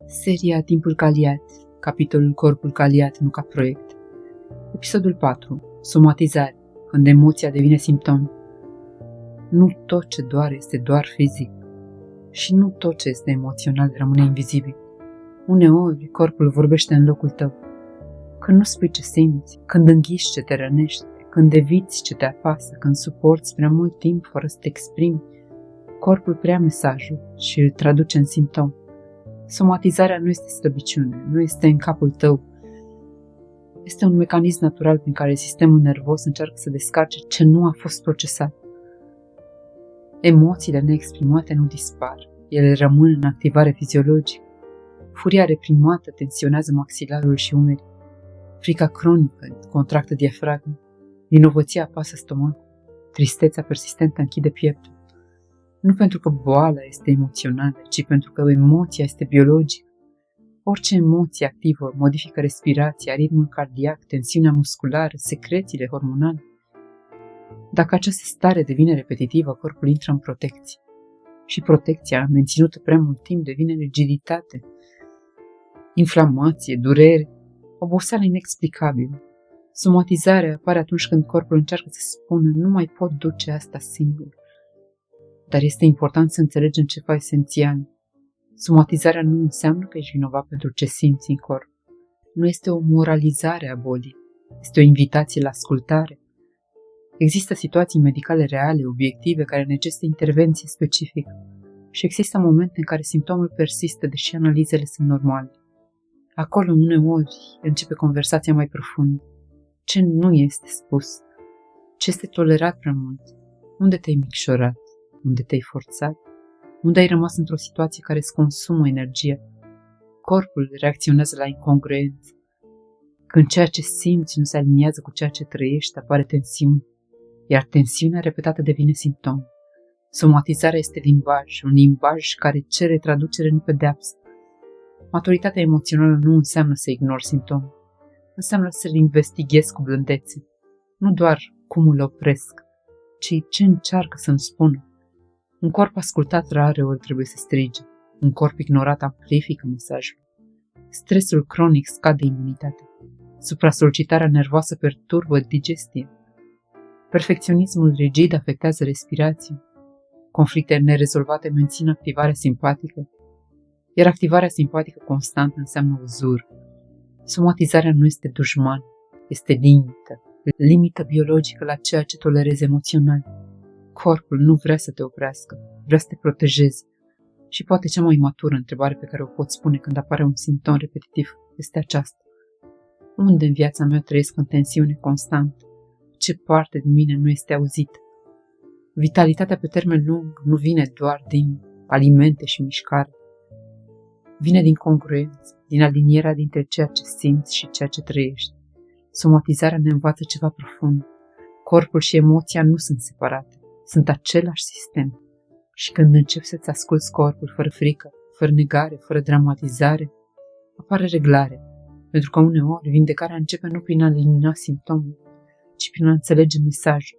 Seria Timpul Caliat, capitolul Corpul Caliat, nu ca proiect. Episodul 4. Somatizare, când emoția devine simptom. Nu tot ce doare este doar fizic și nu tot ce este emoțional rămâne invizibil. Uneori, corpul vorbește în locul tău. Când nu spui ce simți, când înghiși ce te rănește, când eviți ce te apasă, când suporți prea mult timp fără să te exprimi, corpul preia mesajul și îl traduce în simptom. Somatizarea nu este slăbiciune, nu este în capul tău. Este un mecanism natural prin care sistemul nervos încearcă să descarce ce nu a fost procesat. Emoțiile neexprimate nu dispar, ele rămân în activare fiziologică. Furia reprimată tensionează maxilarul și umerii. Frica cronică contractă diafragma. Vinovăția apasă stomacul. Tristețea persistentă închide pieptul. Nu pentru că boala este emoțională, ci pentru că emoția este biologică. Orice emoție activă modifică respirația, ritmul cardiac, tensiunea musculară, secrețiile hormonale. Dacă această stare devine repetitivă, corpul intră în protecție. Și protecția, menținută prea mult timp, devine rigiditate, inflamație, durere, oboseală inexplicabilă. Somatizarea apare atunci când corpul încearcă să spună: nu mai pot duce asta singur. Dar este important să înțelegem ceva esențial. Somatizarea nu înseamnă că ești vinovat pentru ce simți în corp. Nu este o moralizare a bolii. Este o invitație la ascultare. Există situații medicale reale, obiective, care necesită intervenție specifică. Și există momente în care simptomul persistă, deși analizele sunt normale. Acolo, uneori, începe conversația mai profundă. Ce nu este spus? Ce este tolerat prea mult? Unde te-ai micșorat? Unde te-ai forțat? Unde ai rămas într-o situație care îți consumă energia? Corpul reacționează la incongruență. Când ceea ce simți nu se aliniază cu ceea ce trăiești, apare tensiune, iar tensiunea repetată devine simptom. Somatizarea este limbaj, un limbaj care cere traducere, nu pedeapsă. Maturitatea emoțională nu înseamnă să ignori simptomul, înseamnă să-l investighezi cu blândețe. Nu doar cum îl opresc, ci ce încearcă să-mi spună. Un corp ascultat rareori trebuie să strige. Un corp ignorat amplifică mesajul. Stresul cronic scade imunitatea. Suprasolicitarea nervoasă perturbă digestia. Perfecționismul rigid afectează respirația. Conflicte nerezolvate mențin activarea simpatică, iar activarea simpatică constantă înseamnă uzur. Somatizarea nu este dușman, este limită biologică la ceea ce tolerezi emoțional. Corpul nu vrea să te oprească, vrea să te protejeze. Și poate cea mai matură întrebare pe care o pot spune când apare un simptom repetitiv este aceasta: unde în viața mea trăiesc în tensiune constantă? Ce parte din mine nu este auzită? Vitalitatea pe termen lung nu vine doar din alimente și mișcare. Vine din congruență, din alinierea dintre ceea ce simți și ceea ce trăiești. Somatizarea ne învață ceva profund. Corpul și emoția nu sunt separate. Sunt același sistem. Și când începi să-ți asculți corpul fără frică, fără negare, fără dramatizare, apare reglare. Pentru că uneori vindecarea începe nu prin a elimina simptomul, ci prin a înțelege mesajul.